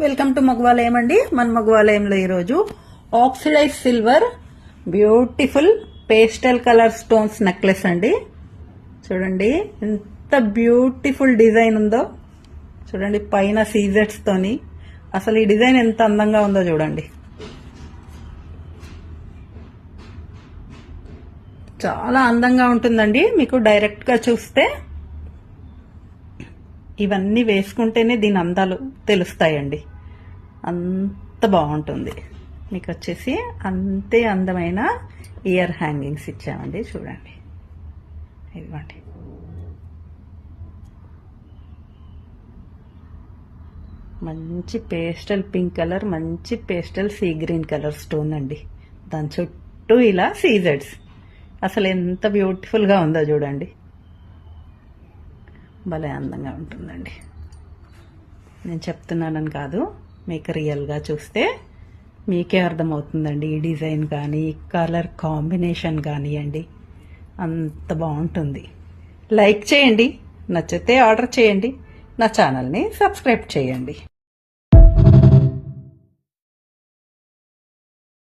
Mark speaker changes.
Speaker 1: Welcome to మగవాలయం అండి. మన మగవాలయంలో ఈరోజు oxidise silver beautiful pastel colour stones necklace అండి. చూడండి ఎంత బ్యూటిఫుల్ డిజైన్ ఉందో చూడండి. పైన సీజెట్స్ తోని అసలు ఈ డిజైన్ ఎంత అందంగా ఉందో చూడండి. చాలా అందంగా ఉంటుందండి. మీకు డైరెక్ట్ గా చూస్తే ఇవన్నీ వేసుకుంటేనే దీని అందాలు తెలుస్తాయండి. అంత బాగుంటుంది. మీకు వచ్చేసి అంతే అందమైన ఇయర్ హ్యాంగింగ్స్ ఇచ్చామండి. చూడండి ఇదిగోండి. మంచి పేస్టల్ పింక్ కలర్, మంచి pastel sea green colour stone అండి. దాని చుట్టూ ఇలా సీజెడ్స్. అసలు ఎంత బ్యూటిఫుల్ గా ఉందో చూడండి. భలే అందంగా ఉంటుందండి. నేను చెప్తున్నానని కాదు, మీకు రియల్గా చూస్తే మీకే అర్థమవుతుందండి. ఈ డిజైన్ కానీ కలర్ కాంబినేషన్ కానివ్వండి, అంత బాగుంటుంది. లైక్ చేయండి, నచ్చితే ఆర్డర్ చేయండి, నా ఛానల్ని సబ్స్క్రైబ్ చేయండి.